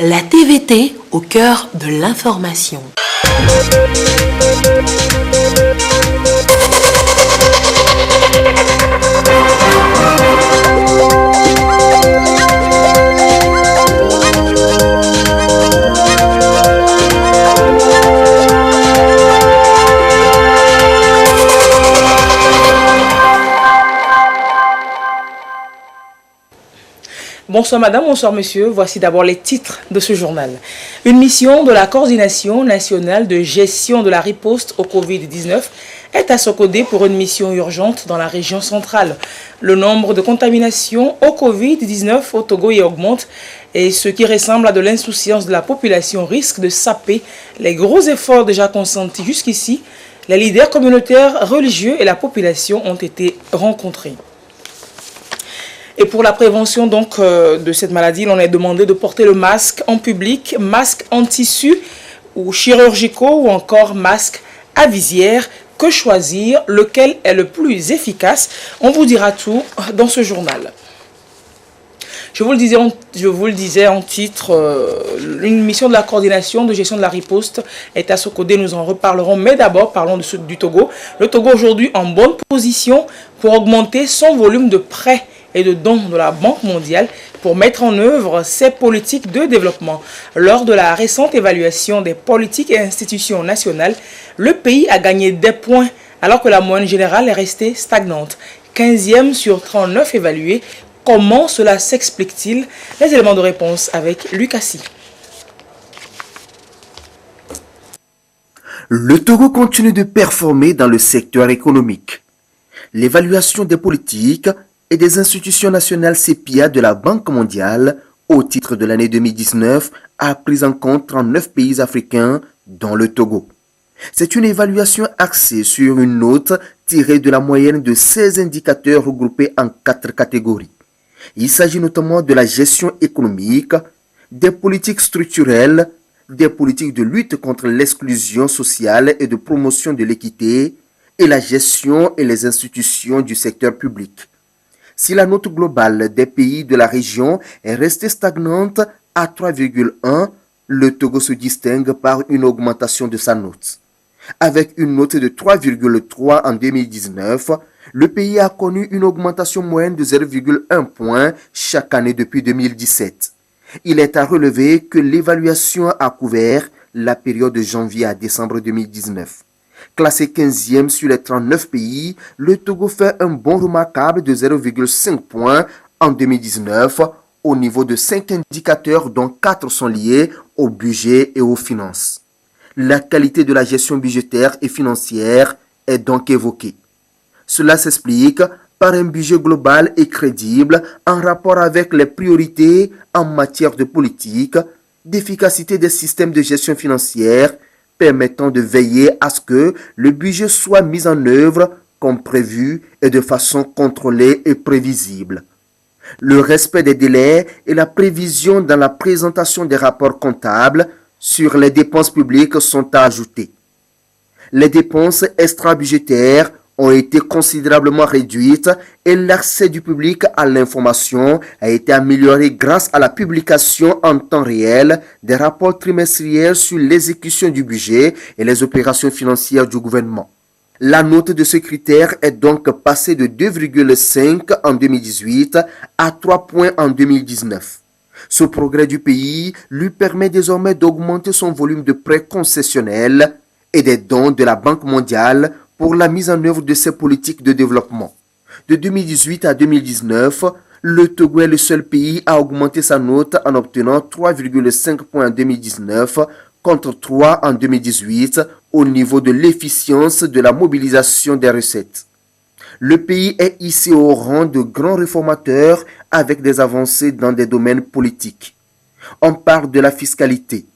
La TVT au cœur de l'information. Bonsoir madame, bonsoir monsieur. Voici d'abord les titres de ce journal. Une mission de la Coordination nationale de gestion de la riposte au Covid-19 est à Sokodé pour une mission urgente dans la région centrale. Le nombre de contaminations au Covid-19 au Togo y augmente et ce qui ressemble à de l'insouciance de la population risque de saper les gros efforts déjà consentis jusqu'ici. Les leaders communautaires, religieux et la population ont été rencontrés. Et pour la prévention donc de cette maladie, l'on est demandé de porter le masque en public, masque en tissu ou chirurgicaux ou encore masque à visière. Que choisir? Lequel est le plus efficace? On vous dira tout dans ce journal. Je vous le disais en titre, une mission de la coordination de gestion de la riposte est à Sokodé, nous en reparlerons. Mais d'abord, parlons du Togo. Le Togo aujourd'hui en bonne position pour augmenter son volume de prêts et de dons de la Banque mondiale pour mettre en œuvre ses politiques de développement. Lors de la récente évaluation des politiques et institutions nationales, le pays a gagné des points alors que la moyenne générale est restée stagnante. 15e sur 39 évalués. Comment cela s'explique-t-il? Les éléments de réponse avec Lucassi. Le Togo continue de performer dans le secteur économique. L'évaluation des politiques et des institutions nationales CEPIA de la Banque mondiale au titre de l'année 2019 a pris en compte 39 pays africains, dont le Togo. C'est une évaluation axée sur une note tirée de la moyenne de 16 indicateurs regroupés en 4 catégories. Il s'agit notamment de la gestion économique, des politiques structurelles, des politiques de lutte contre l'exclusion sociale et de promotion de l'équité, et la gestion et les institutions du secteur public. Si la note globale des pays de la région est restée stagnante à 3,1, le Togo se distingue par une augmentation de sa note. Avec une note de 3,3 en 2019, le pays a connu une augmentation moyenne de 0,1 point chaque année depuis 2017. Il est à relever que l'évaluation a couvert la période de janvier à décembre 2019. Classé 15e sur les 39 pays, le Togo fait un bond remarquable de 0,5 points en 2019 au niveau de 5 indicateurs dont 4 sont liés au budget et aux finances. La qualité de la gestion budgétaire et financière est donc évoquée. Cela s'explique par un budget global et crédible en rapport avec les priorités en matière de politique, d'efficacité des systèmes de gestion financière, permettant de veiller à ce que le budget soit mis en œuvre comme prévu et de façon contrôlée et prévisible. Le respect des délais et la prévision dans la présentation des rapports comptables sur les dépenses publiques sont à ajouter. Les dépenses extra-budgétaires ont été considérablement réduites et l'accès du public à l'information a été amélioré grâce à la publication en temps réel des rapports trimestriels sur l'exécution du budget et les opérations financières du gouvernement. La note de ce critère est donc passée de 2,5 en 2018 à 3 points en 2019. Ce progrès du pays lui permet désormais d'augmenter son volume de prêts concessionnels et des dons de la Banque mondiale pour la mise en œuvre de ses politiques de développement. De 2018 à 2019, le Togo est le seul pays à augmenter sa note en obtenant 3,5 points en 2019 contre 3 en 2018 au niveau de l'efficience de la mobilisation des recettes. Le pays est hissé au rang de grand réformateur avec des avancées dans des domaines politiques. On parle de la fiscalité.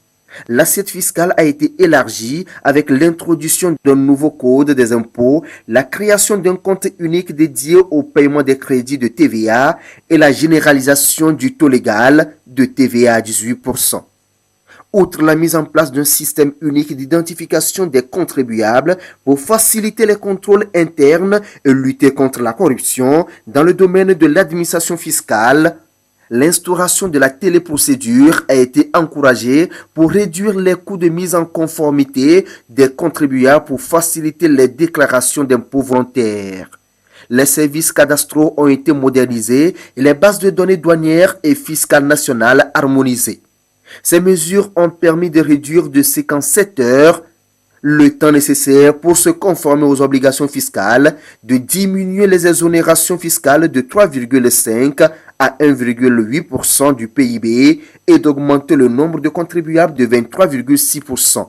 L'assiette fiscale a été élargie avec l'introduction d'un nouveau code des impôts, la création d'un compte unique dédié au paiement des crédits de TVA et la généralisation du taux légal de TVA à 18%. Outre la mise en place d'un système unique d'identification des contribuables pour faciliter les contrôles internes et lutter contre la corruption dans le domaine de l'administration fiscale, L'instauration de la téléprocédure a été encouragée pour réduire les coûts de mise en conformité des contribuables pour faciliter les déclarations d'impôts volontaires. Les services cadastraux ont été modernisés et les bases de données douanières et fiscales nationales harmonisées. Ces mesures ont permis de réduire de 57 heures le temps nécessaire pour se conformer aux obligations fiscales, de diminuer les exonérations fiscales de 3,5 à 1,8% du PIB et d'augmenter le nombre de contribuables de 23,6%.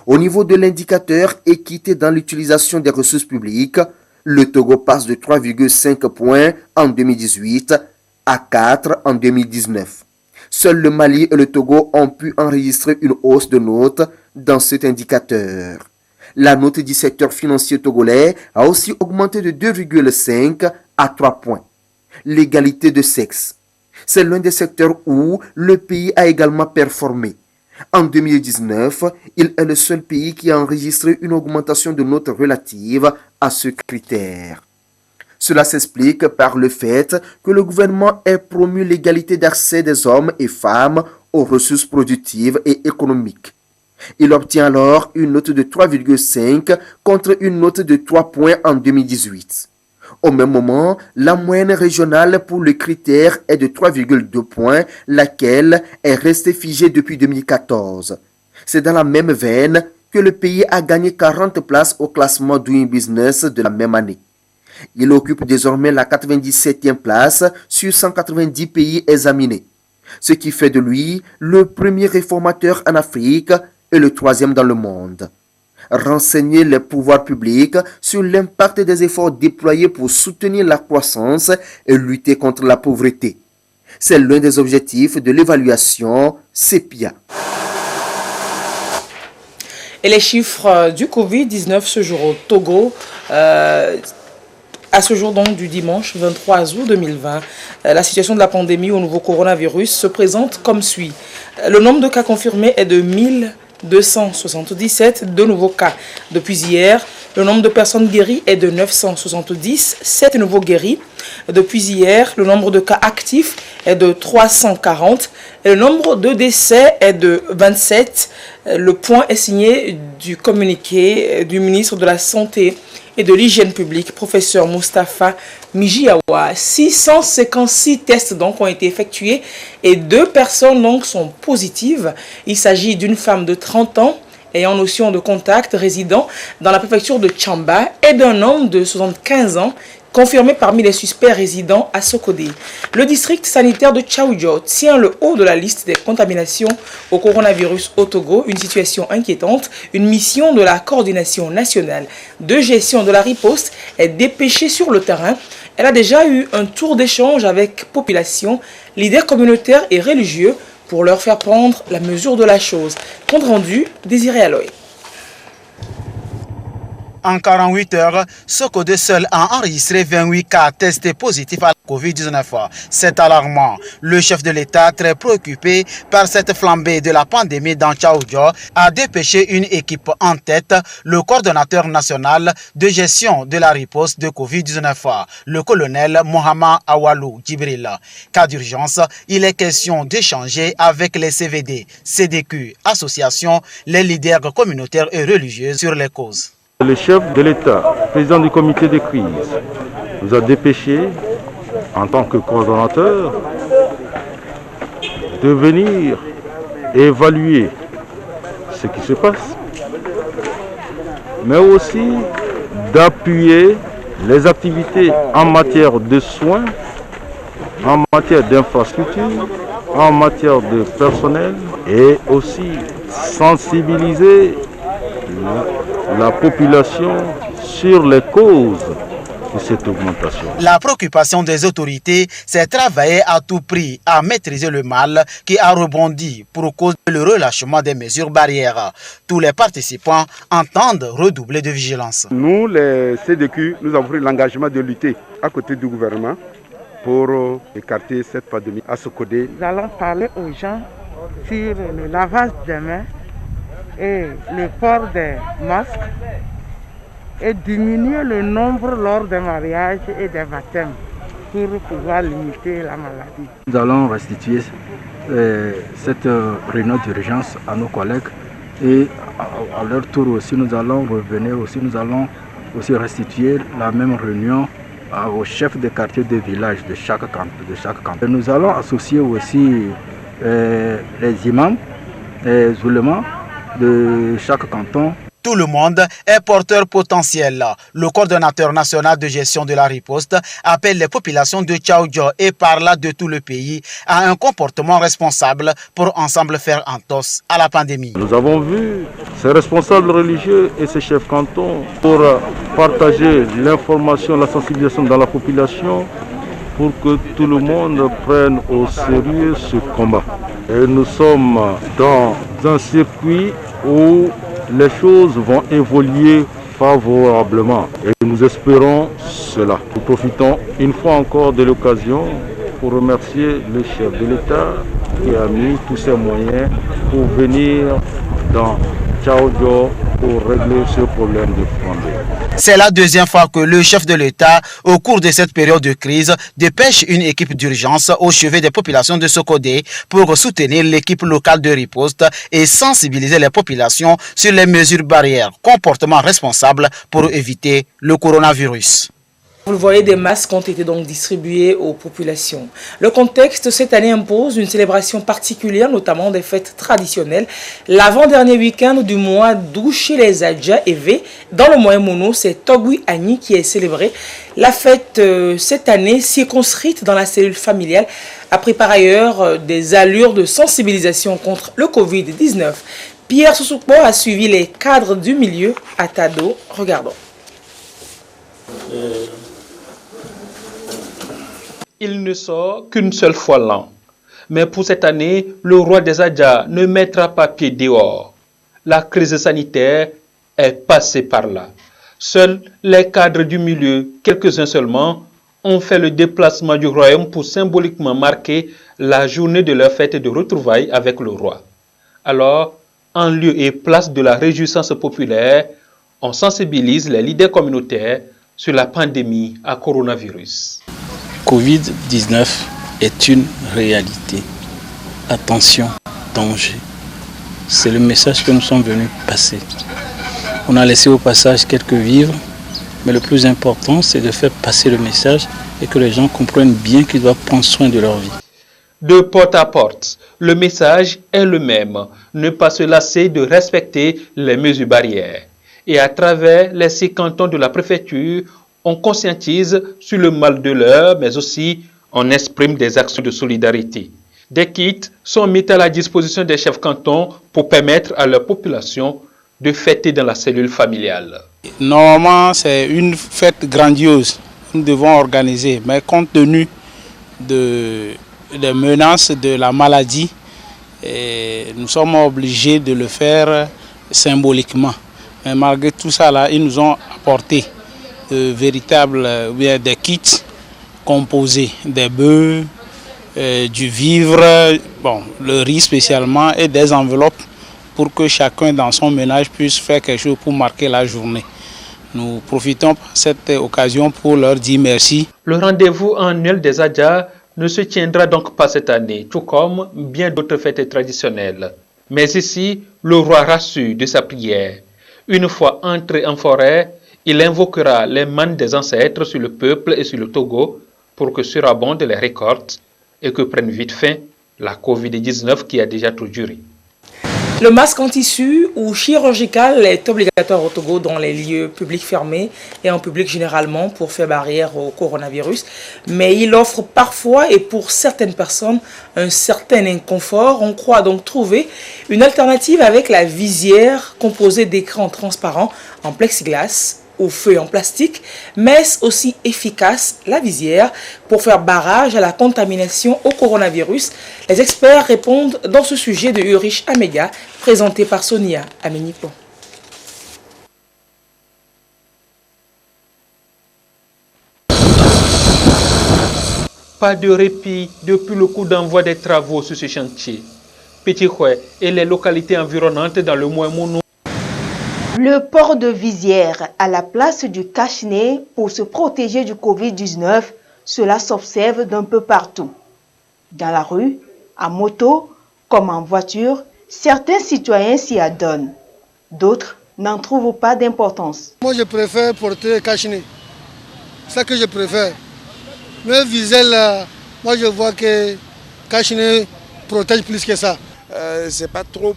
Au niveau de l'indicateur équité dans l'utilisation des ressources publiques, le Togo passe de 3,5 points en 2018 à 4 en 2019. Seuls le Mali et le Togo ont pu enregistrer une hausse de notes dans cet indicateur. La note du secteur financier togolais a aussi augmenté de 2,5 à 3 points. L'égalité de sexe. C'est l'un des secteurs où le pays a également performé. En 2019, il est le seul pays qui a enregistré une augmentation de notes relative à ce critère. Cela s'explique par le fait que le gouvernement ait promu l'égalité d'accès des hommes et femmes aux ressources productives et économiques. Il obtient alors une note de 3,5 contre une note de 3 points en 2018. Au même moment, la moyenne régionale pour le critère est de 3,2 points, laquelle est restée figée depuis 2014. C'est dans la même veine que le pays a gagné 40 places au classement Doing Business de la même année. Il occupe désormais la 97e place sur 190 pays examinés, ce qui fait de lui le premier réformateur en Afrique et le troisième dans le monde. Renseigner les pouvoirs publics sur l'impact des efforts déployés pour soutenir la croissance et lutter contre la pauvreté. C'est l'un des objectifs de l'évaluation CEPIA. Et les chiffres du Covid-19 ce jour au Togo, à ce jour donc du dimanche 23 août 2020, la situation de la pandémie au nouveau coronavirus se présente comme suit. Le nombre de cas confirmés est de 1277 de nouveaux cas. Depuis hier, le nombre de personnes guéries est de 970, 7 nouveaux guéris. Depuis hier, le nombre de cas actifs est de 340 et le nombre de décès est de 27. Le point est signé du communiqué du ministre de la Santé et de l'Hygiène publique, professeur Moustapha Mijiawa. 656 tests donc ont été effectués et 2 personnes donc sont positives. Il s'agit d'une femme de 30 ans ayant notion de contact résidant dans la préfecture de Tchamba et d'un homme de 75 ans confirmé parmi les suspects résidant à Sokodé. Le district sanitaire de Tchaoudjo tient le haut de la liste des contaminations au coronavirus au Togo, une situation inquiétante. Une mission de la coordination nationale de gestion de la riposte est dépêchée sur le terrain. Elle a déjà eu un tour d'échange avec population, leaders communautaires et religieux pour leur faire prendre la mesure de la chose. Compte rendu, Désiré Aloy. En 48 heures, Sokodé seul a enregistré 28 cas testés positifs à la Covid-19. C'est alarmant. Le chef de l'État, très préoccupé par cette flambée de la pandémie dans Tchaoudjo, a dépêché une équipe en tête, le coordonnateur national de gestion de la riposte de Covid-19, le colonel Mohamed Awalou Djibril. Cas d'urgence, il est question d'échanger avec les CVD, CDQ, associations, les leaders communautaires et religieux sur les causes. Le chef de l'État, président du comité de crise, nous a dépêché, en tant que coordonnateur, de venir évaluer ce qui se passe, mais aussi d'appuyer les activités en matière de soins, en matière d'infrastructure, en matière de personnel et aussi sensibiliser la population sur les causes de cette augmentation. La préoccupation des autorités, c'est travailler à tout prix à maîtriser le mal qui a rebondi pour cause du relâchement des mesures barrières. Tous les participants entendent redoubler de vigilance. Nous, les CDQ, nous avons pris l'engagement de lutter à côté du gouvernement pour écarter cette pandémie à Sokodé. Nous allons parler aux gens sur le lavage des mains et le port des masques et diminuer le nombre lors des mariages et des baptêmes. pour pouvoir limiter la maladie. Nous allons restituer cette réunion d'urgence à nos collègues et à leur tour aussi nous allons revenir aussi, nous allons aussi restituer la même réunion aux chefs de quartier de village de chaque canton. Nous allons associer aussi les imams et les oulémas de chaque canton. Tout le monde est porteur potentiel. Le coordonnateur national de gestion de la riposte appelle les populations de Tchaoudjo et par là de tout le pays à un comportement responsable pour ensemble faire entorse à la pandémie. Nous avons vu ces responsables religieux et ces chefs cantons pour partager l'information, la sensibilisation dans la population pour que tout le monde prenne au sérieux ce combat. Et nous sommes dans un circuit où les choses vont évoluer favorablement et nous espérons cela. Nous profitons une fois encore de l'occasion pour remercier le chef de l'État qui a mis tous ses moyens pour venir dans Tchaoudjo pour régler ce problème de flambée. C'est la deuxième fois que le chef de l'État, au cours de cette période de crise, dépêche une équipe d'urgence au chevet des populations de Sokodé pour soutenir l'équipe locale de riposte et sensibiliser les populations sur les mesures barrières, comportements responsables pour éviter le coronavirus. Vous le voyez, des masques ont été donc distribués aux populations. Le contexte cette année impose une célébration particulière, notamment des fêtes traditionnelles. L'avant-dernier week-end du mois d'août chez les Adja et V, dans le Moyen Mono, c'est Togui Ani qui est célébré. La fête cette année, circonscrite dans la cellule familiale, a pris par ailleurs des allures de sensibilisation contre le Covid-19. Pierre Sousoupo a suivi les cadres du milieu à Tado. Regardons. Il ne sort qu'une seule fois l'an. Mais pour cette année, le roi des Adja ne mettra pas pied dehors. La crise sanitaire est passée par là. Seuls les cadres du milieu, quelques-uns seulement, ont fait le déplacement du royaume pour symboliquement marquer la journée de leur fête de retrouvailles avec le roi. Alors, en lieu et place de la réjouissance populaire, on sensibilise les leaders communautaires sur la pandémie à coronavirus. Covid-19 est une réalité. Attention, danger. C'est le message que nous sommes venus passer. On a laissé au passage quelques vivres, mais le plus important, c'est de faire passer le message et que les gens comprennent bien qu'ils doivent prendre soin de leur vie. De porte à porte, le message est le même. Ne pas se lasser de respecter les mesures barrières. Et à travers les 6 cantons de la préfecture, on conscientise sur le mal de l'heure, mais aussi on exprime des actions de solidarité. Des kits sont mis à la disposition des chefs cantons pour permettre à leur population de fêter dans la cellule familiale. Normalement, c'est une fête grandiose que nous devons organiser, mais compte tenu des menaces de la maladie, nous sommes obligés de le faire symboliquement. Mais malgré tout ça, là, ils nous ont apporté des kits composés des bœufs, du vivre, le riz spécialement et des enveloppes pour que chacun dans son ménage puisse faire quelque chose pour marquer la journée. Nous profitons de cette occasion pour leur dire merci. Le rendez-vous annuel des Adja ne se tiendra donc pas cette année, tout comme bien d'autres fêtes traditionnelles. Mais ici, le roi rassure de sa prière. Une fois entré en forêt, il invoquera les manes des ancêtres sur le peuple et sur le Togo pour que surabondent les récoltes et que prenne vite fin la Covid-19 qui a déjà trop duré. Le masque en tissu ou chirurgical est obligatoire au Togo dans les lieux publics fermés et en public généralement pour faire barrière au coronavirus. Mais il offre parfois et pour certaines personnes un certain inconfort. On croit donc trouver une alternative avec la visière composée d'écrans transparents en plexiglas ou feuilles en plastique, mais aussi efficace, la visière, pour faire barrage à la contamination au coronavirus. Les experts répondent dans ce sujet de Ulrich Améga, présenté par Sonia Aménipo. Pas de répit depuis le coup d'envoi des travaux sur ce chantier. Petit Khoué et les localités environnantes dans le Moyen Mono. Le port de visière à la place du cache-nez pour se protéger du Covid-19 cela s'observe d'un peu partout. Dans la rue, à moto, comme en voiture, certains citoyens s'y adonnent. D'autres n'en trouvent pas d'importance. Moi, je préfère porter cache-nez. C'est ça que je préfère. Mais viser là, moi je vois que cache-nez protège plus que ça. C'est pas trop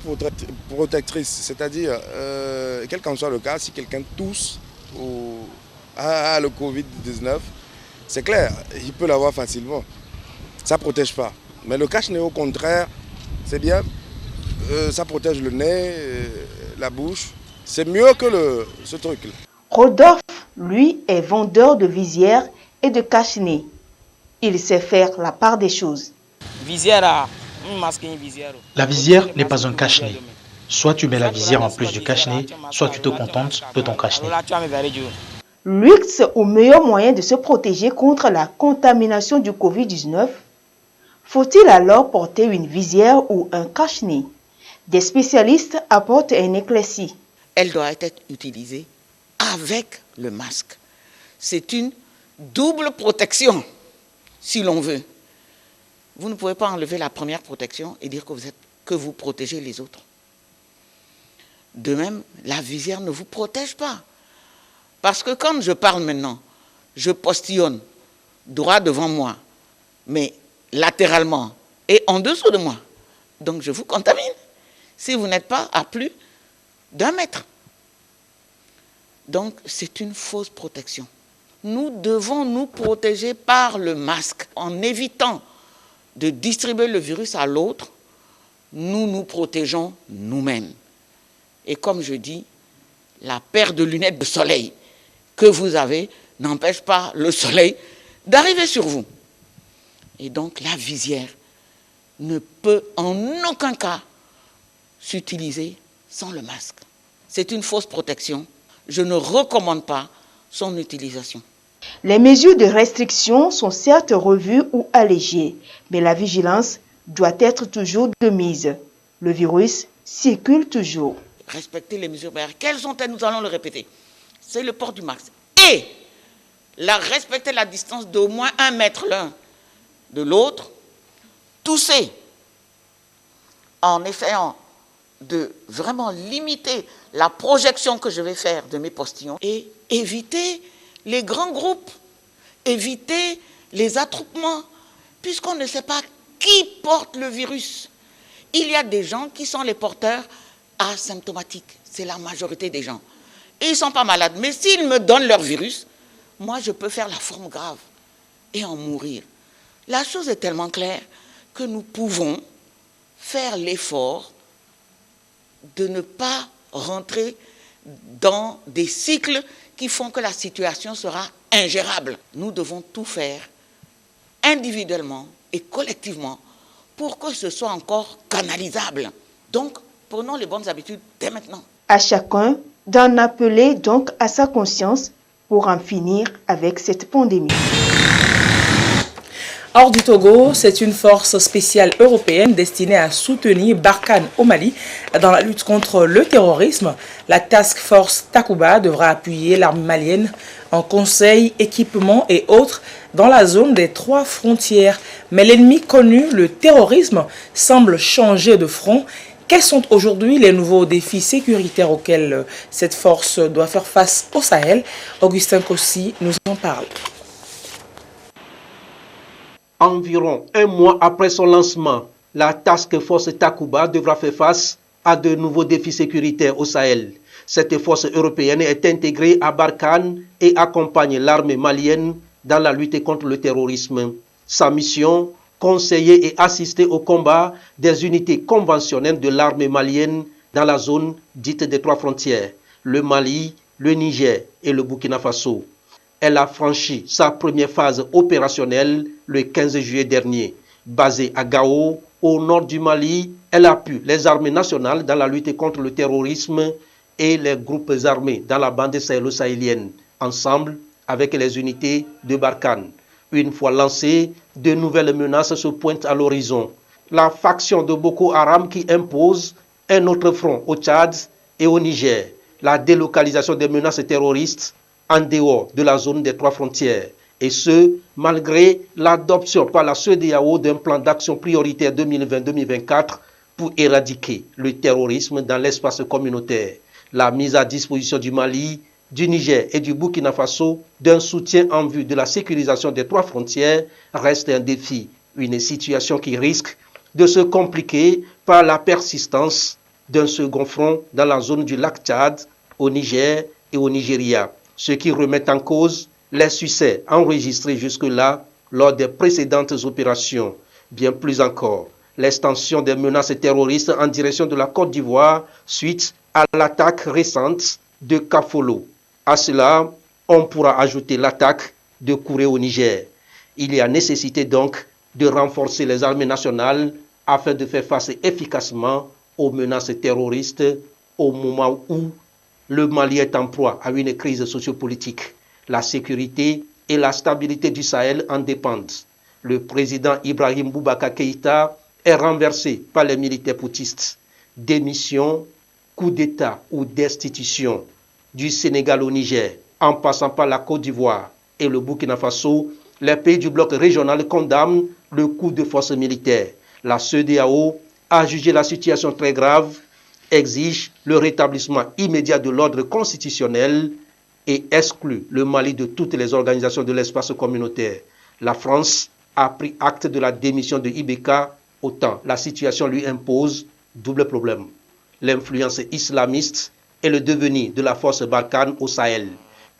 protectrice, c'est-à-dire, quel qu'en soit le cas, si quelqu'un tousse ou a le Covid-19, c'est clair, il peut l'avoir facilement. Ça ne protège pas. Mais le cache-nez, au contraire, c'est bien. Ça protège le nez, la bouche. C'est mieux que ce truc-là. Rodolphe, lui, est vendeur de visières et de cache-nez. Il sait faire la part des choses. La visière n'est pas un cache-nez. Soit tu mets la visière en plus du cache-nez, soit tu te contentes de ton cache-nez. Luxe au meilleur moyen de se protéger contre la contamination du Covid-19. Faut-il alors porter une visière ou un cache-nez? Des spécialistes apportent un éclairci. Elle doit être utilisée avec le masque. C'est une double protection, si l'on veut. Vous ne pouvez pas enlever la première protection et dire que vous protégez les autres. De même, la visière ne vous protège pas. Parce que quand je parle maintenant, je postillonne droit devant moi, mais latéralement et en dessous de moi. Donc je vous contamine si vous n'êtes pas à plus d'1 mètre. Donc c'est une fausse protection. Nous devons nous protéger par le masque. En évitant de distribuer le virus à l'autre, nous nous protégeons nous-mêmes. Et comme je dis, la paire de lunettes de soleil que vous avez n'empêche pas le soleil d'arriver sur vous. Et donc la visière ne peut en aucun cas s'utiliser sans le masque. C'est une fausse protection. Je ne recommande pas son utilisation. Les mesures de restriction sont certes revues ou allégées, mais la vigilance doit être toujours de mise. Le virus circule toujours. Respecter les mesures barrières. Quelles sont-elles? Nous allons le répéter. C'est le port du masque. Et respecter la distance d'au moins 1 mètre l'un de l'autre. Tousser en essayant de vraiment limiter la projection que je vais faire de mes postillons et éviter les grands groupes, éviter les attroupements, puisqu'on ne sait pas qui porte le virus. Il y a des gens qui sont les porteurs asymptomatiques, c'est la majorité des gens. Et ils ne sont pas malades, mais s'ils me donnent leur virus, moi je peux faire la forme grave et en mourir. La chose est tellement claire que nous pouvons faire l'effort de ne pas rentrer dans des cycles qui font que la situation sera ingérable. Nous devons tout faire individuellement et collectivement pour que ce soit encore canalisable. Donc, prenons les bonnes habitudes dès maintenant. À chacun d'en appeler donc à sa conscience pour en finir avec cette pandémie. Hors du Togo, c'est une force spéciale européenne destinée à soutenir Barkhane au Mali dans la lutte contre le terrorisme. La Task Force Takuba devra appuyer l'armée malienne en conseil, équipement et autres dans la zone des 3 frontières. Mais l'ennemi connu, le terrorisme, semble changer de front. Quels sont aujourd'hui les nouveaux défis sécuritaires auxquels cette force doit faire face au Sahel? Augustin Kossi nous en parle. Environ 1 mois après son lancement, la Task Force Takuba devra faire face à de nouveaux défis sécuritaires au Sahel. Cette force européenne est intégrée à Barkhane et accompagne l'armée malienne dans la lutte contre le terrorisme. Sa mission, conseiller et assister au combat des unités conventionnelles de l'armée malienne dans la zone dite des 3 frontières, le Mali, le Niger et le Burkina Faso. Elle a franchi sa première phase opérationnelle le 15 juillet dernier. Basée à Gao, au nord du Mali, elle appuie les armées nationales dans la lutte contre le terrorisme et les groupes armés dans la bande sahélo-sahélienne, ensemble avec les unités de Barkhane. Une fois lancée, de nouvelles menaces se pointent à l'horizon. La faction de Boko Haram qui impose un autre front au Tchad et au Niger. La délocalisation des menaces terroristes en dehors de la zone des 3 frontières Et ce, malgré l'adoption par la CEDEAO d'un plan d'action prioritaire 2020-2024 pour éradiquer le terrorisme dans l'espace communautaire. La mise à disposition du Mali, du Niger et du Burkina Faso d'un soutien en vue de la sécurisation des 3 frontières reste un défi, une situation qui risque de se compliquer par la persistance d'un second front dans la zone du lac Tchad, au Niger et au Nigeria, ce qui remet en cause les succès enregistrés jusque-là lors des précédentes opérations. Bien plus encore, l'extension des menaces terroristes en direction de la Côte d'Ivoire suite à l'attaque récente de Kafolo. À cela, on pourra ajouter l'attaque de Kouré au Niger. Il y a nécessité donc de renforcer les armées nationales afin de faire face efficacement aux menaces terroristes au moment où le Mali est en proie à une crise sociopolitique. La sécurité et la stabilité du Sahel en dépendent. Le président Ibrahim Boubacar Keïta est renversé par les militaires poutistes. Démission, coup d'État ou destitution du Sénégal au Niger, en passant par la Côte d'Ivoire et le Burkina Faso, les pays du bloc régional condamnent le coup de force militaire. La CEDEAO a jugé la situation très grave, exige le rétablissement immédiat de l'ordre constitutionnel et exclut le Mali de toutes les organisations de l'espace communautaire. La France a pris acte de la démission de Ibeka, autant la situation lui impose double problème. L'influence islamiste et le devenir de la force Barkhane au Sahel.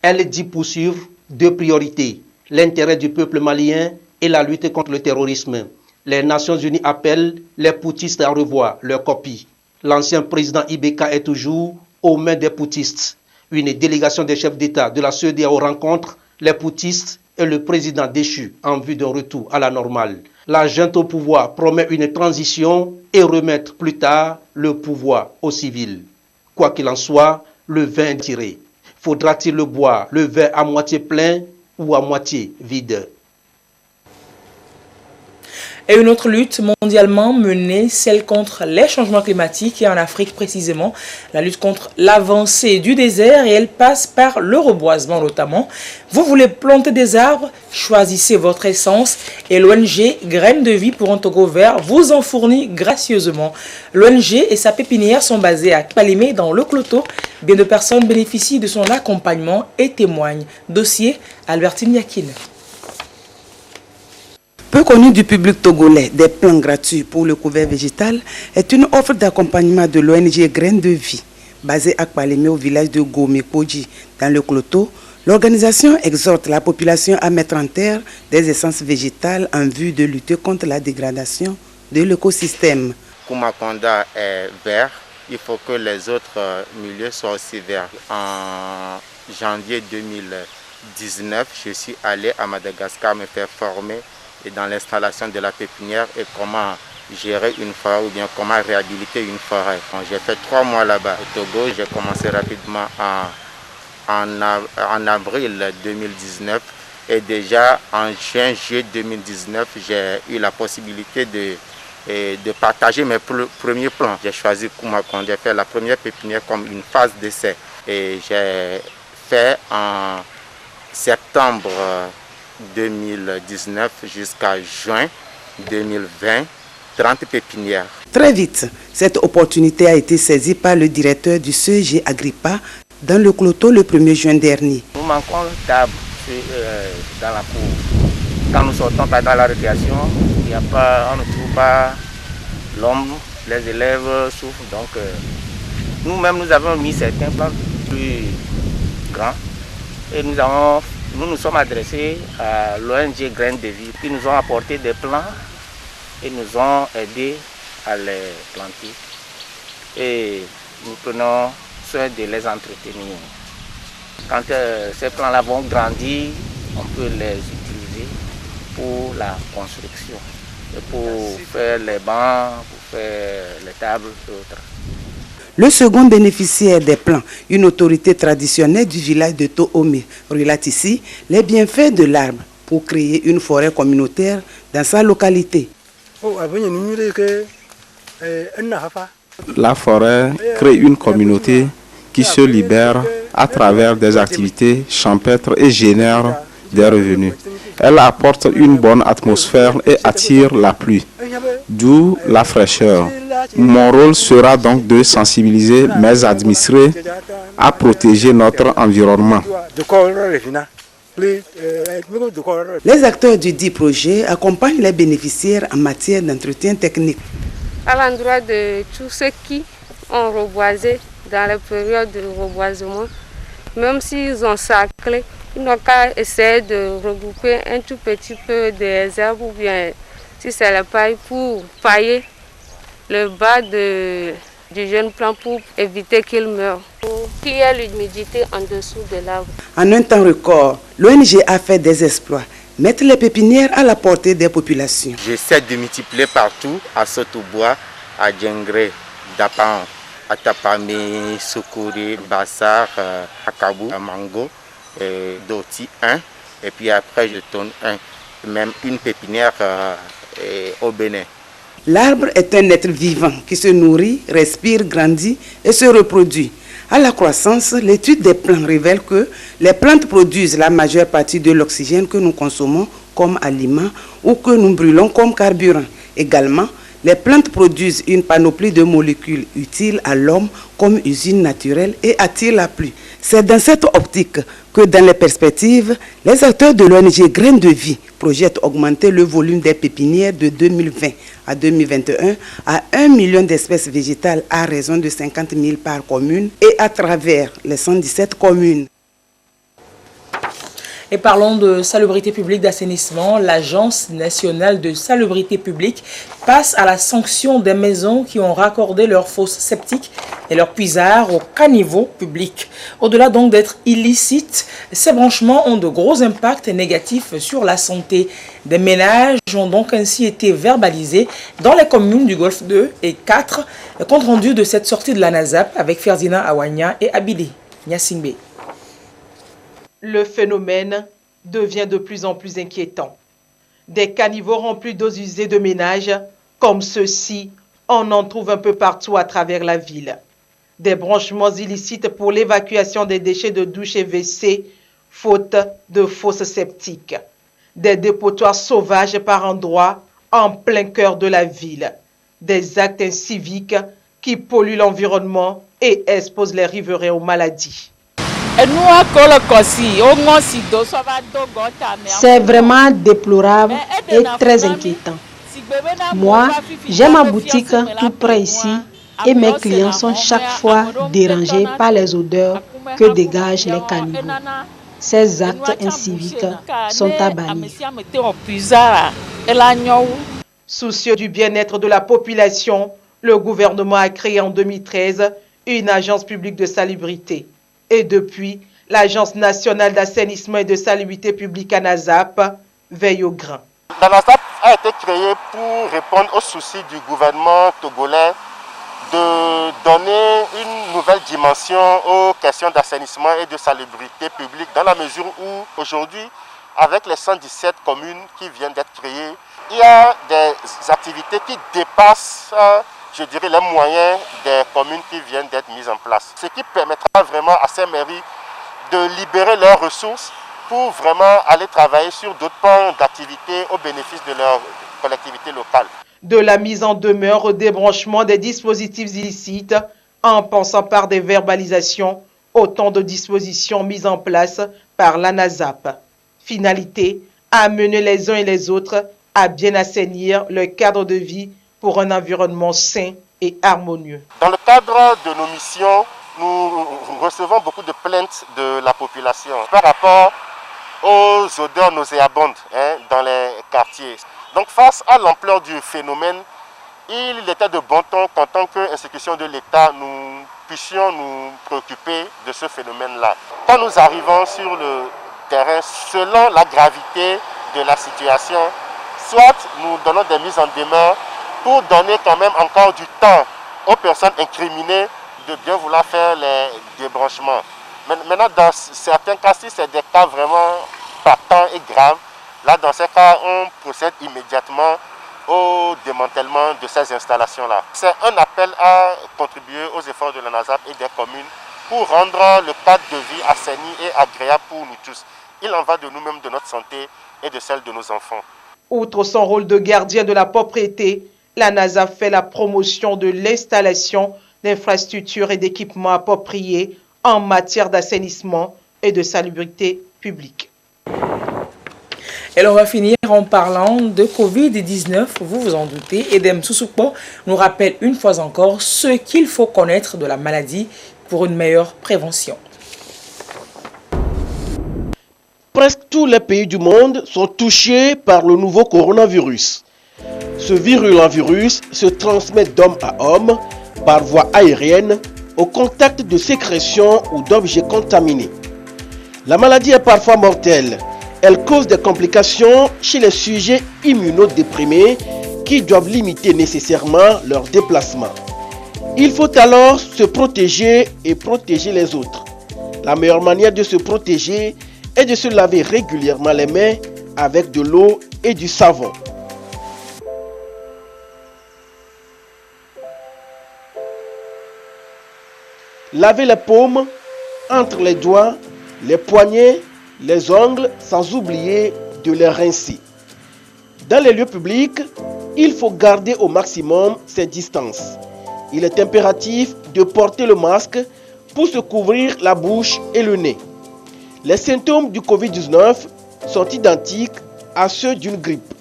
Elle dit poursuivre 2 priorités, l'intérêt du peuple malien et la lutte contre le terrorisme. Les Nations Unies appellent les poutistes à revoir leur copie. L'ancien président Ibeka est toujours aux mains des poutistes. Une délégation des chefs d'État de la CEDEAO rencontre les poutistes et le président déchu en vue d'un retour à la normale. La junte au pouvoir promet une transition et remettre plus tard le pouvoir aux civils. Quoi qu'il en soit, le vin est tiré. Faudra-t-il le boire, le verre à moitié plein ou à moitié vide? Et une autre lutte mondialement menée, celle contre les changements climatiques et en Afrique précisément, la lutte contre l'avancée du désert et elle passe par le reboisement notamment. Vous voulez planter des arbres? Choisissez votre essence et l'ONG Graines de Vie pour un Togo vert vous en fournit gracieusement. L'ONG et sa pépinière sont basées à Kpalimé dans le Cloto. Bien de personnes bénéficient de son accompagnement et témoignent. Dossier Albertine Yakine. Peu connu du public togolais, des plants gratuits pour le couvert végétal est une offre d'accompagnement de l'ONG Graines de Vie. Basée à Kpalimé au village de Gomé-Koji, dans le Cloto, l'organisation exhorte la population à mettre en terre des essences végétales en vue de lutter contre la dégradation de l'écosystème. Kumakonda est vert, il faut que les autres milieux soient aussi verts. En janvier 2019, je suis allé à Madagascar me faire former et dans l'installation de la pépinière et comment gérer une forêt ou bien comment réhabiliter une forêt. J'ai fait 3 mois là-bas au Togo. J'ai commencé rapidement en avril 2019 et déjà en juillet 2019, j'ai eu la possibilité de partager mes premiers plans. J'ai choisi Kumakonda, j'ai fait la première pépinière comme une phase d'essai et j'ai fait en septembre 2019 jusqu'à juin 2020, 30 pépinières. Très vite, cette opportunité a été saisie par le directeur du CEG Agrippa dans le Cloto le 1er juin dernier. Nous manquons d'arbres dans la cour. Quand nous sortons dans la récréation, on ne trouve pas l'ombre, les élèves souffrent. Donc nous-mêmes, nous avons mis certains plants plus grands et nous nous sommes adressés à l'ONG Graines de Vie qui nous ont apporté des plants et nous ont aidés à les planter. Et nous prenons soin de les entretenir. Quand ces plants-là vont grandir, on peut les utiliser pour la construction, et pour faire les bancs, pour faire les tables et autres. Le second bénéficiaire des plants, une autorité traditionnelle du village de Toomé, relate ici les bienfaits de l'arbre pour créer une forêt communautaire dans sa localité. La forêt crée une communauté qui se libère à travers des activités champêtres et génère des revenus. Elle apporte une bonne atmosphère et attire la pluie, d'où la fraîcheur. Mon rôle sera donc de sensibiliser mes administrés à protéger notre environnement. Les acteurs du dit projet accompagnent les bénéficiaires en matière d'entretien technique. À l'endroit de tous ceux qui ont reboisé dans la période de reboisement, même s'ils ont saclé, ils n'ont qu'à essayer de regrouper un tout petit peu des arbres ou bien, si c'est la paille, pour pailler le bas du jeune plant pour éviter qu'il meure, pour qu'il y ait l'humidité en dessous de l'arbre. En un temps record, l'ONG a fait des exploits. Mettre les pépinières à la portée des populations. J'essaie de multiplier partout, à Sotobois, à Djengré, Dapan, à Tapame, Soukori, Bassar, à Kabou, à Mango, Doti 1, et puis après je tourne même une pépinière au Bénin. L'arbre est un être vivant qui se nourrit, respire, grandit et se reproduit. À la croissance, l'étude des plants révèle que les plantes produisent la majeure partie de l'oxygène que nous consommons comme aliment ou que nous brûlons comme carburant. Également, les plantes produisent une panoplie de molécules utiles à l'homme comme usine naturelle et attirent la pluie. C'est dans cette optique que dans les perspectives, les acteurs de l'ONG Graines de Vie projettent augmenter le volume des pépinières de 2020 à 2021 à 1 million d'espèces végétales à raison de 50 000 par commune et à travers les 117 communes. Et parlons de salubrité publique d'assainissement. L'Agence nationale de salubrité publique passe à la sanction des maisons qui ont raccordé leurs fosses septiques et leurs puisards au caniveau public. Au-delà donc d'être illicites, ces branchements ont de gros impacts négatifs sur la santé. Des ménages ont donc ainsi été verbalisés dans les communes du Golfe 2 et 4. Compte rendu de cette sortie de la NASAP avec Ferdinand Awanya et Abidi Nyasingbe. Le phénomène devient de plus en plus inquiétant. Des caniveaux remplis d'eau usée de ménage, comme ceux-ci, on en trouve un peu partout à travers la ville. Des branchements illicites pour l'évacuation des déchets de douche et WC, faute de fosses septiques. Des dépotoirs sauvages par endroits en plein cœur de la ville. Des actes inciviques qui polluent l'environnement et exposent les riverains aux maladies. C'est vraiment déplorable et très inquiétant. Moi, j'ai ma boutique tout près ici et mes clients sont chaque fois dérangés par les odeurs que dégagent les caniveaux. Ces actes inciviques sont à bannir. Soucieux du bien-être de la population, le gouvernement a créé en 2013 une agence publique de salubrité. Et depuis, l'Agence nationale d'assainissement et de salubrité publique ANASAP veille au grain. L'ANASAP a été créée pour répondre aux soucis du gouvernement togolais de donner une nouvelle dimension aux questions d'assainissement et de salubrité publique dans la mesure où aujourd'hui, avec les 117 communes qui viennent d'être créées, il y a des activités qui dépassent je dirais, les moyens des communes qui viennent d'être mises en place. Ce qui permettra vraiment à ces mairies de libérer leurs ressources pour vraiment aller travailler sur d'autres pans d'activité au bénéfice de leur collectivité locale. De la mise en demeure au débranchement des dispositifs illicites, en passant par des verbalisations, autant de dispositions mises en place par l'ANASAP. Finalité, amener les uns et les autres à bien assainir leur cadre de vie pour un environnement sain et harmonieux. Dans le cadre de nos missions, nous recevons beaucoup de plaintes de la population par rapport aux odeurs nauséabondes dans les quartiers. Donc face à l'ampleur du phénomène, il était de bon ton qu'en tant qu'institution de l'État, nous puissions nous préoccuper de ce phénomène-là. Quand nous arrivons sur le terrain, selon la gravité de la situation, soit nous donnons des mises en demeure pour donner quand même encore du temps aux personnes incriminées de bien vouloir faire les débranchements. Maintenant, dans certains cas, si c'est des cas vraiment patents et graves, là, dans ces cas, on procède immédiatement au démantèlement de ces installations-là. C'est un appel à contribuer aux efforts de la NASAP et des communes pour rendre le cadre de vie assaini et agréable pour nous tous. Il en va de nous-mêmes, de notre santé et de celle de nos enfants. Outre son rôle de gardien de la propriété, la NASA fait la promotion de l'installation d'infrastructures et d'équipements appropriés en matière d'assainissement et de salubrité publique. Et l'on va finir en parlant de Covid-19, vous vous en doutez. Edem Soussoukpo nous rappelle une fois encore ce qu'il faut connaître de la maladie pour une meilleure prévention. Presque tous les pays du monde sont touchés par le nouveau coronavirus. Ce virulent virus se transmet d'homme à homme par voie aérienne au contact de sécrétions ou d'objets contaminés. La maladie est parfois mortelle. Elle cause des complications chez les sujets immunodéprimés qui doivent limiter nécessairement leur déplacement. Il faut alors se protéger et protéger les autres. La meilleure manière de se protéger est de se laver régulièrement les mains avec de l'eau et du savon. Lavez les paumes, entre les doigts, les poignets, les ongles, sans oublier de les rincer. Dans les lieux publics, il faut garder au maximum ces distances. Il est impératif de porter le masque pour se couvrir la bouche et le nez. Les symptômes du Covid-19 sont identiques à ceux d'une grippe.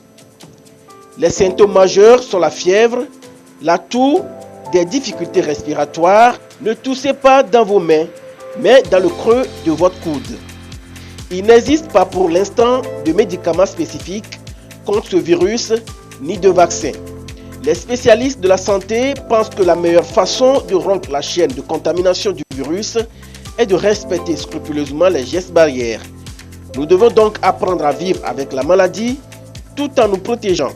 Les symptômes majeurs sont la fièvre, la toux, des difficultés respiratoires. Ne toussez pas dans vos mains, mais dans le creux de votre coude. Il n'existe pas pour l'instant de médicaments spécifiques contre ce virus ni de vaccin. Les spécialistes de la santé pensent que la meilleure façon de rompre la chaîne de contamination du virus est de respecter scrupuleusement les gestes barrières. Nous devons donc apprendre à vivre avec la maladie tout en nous protégeant.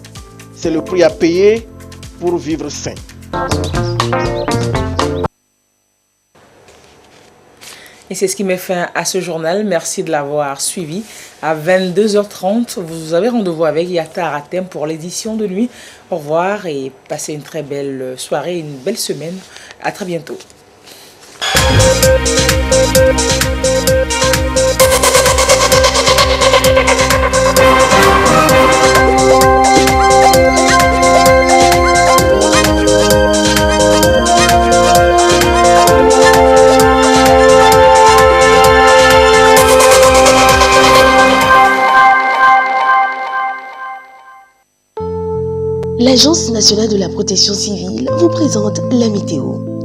C'est le prix à payer pour vivre sain. Et c'est ce qui met fin à ce journal. Merci de l'avoir suivi. À 22h30, vous avez rendez-vous avec Yata Aratem pour l'édition de nuit. Au revoir et passez une très belle soirée, une belle semaine. À très bientôt. L'Agence nationale de la protection civile vous présente la météo.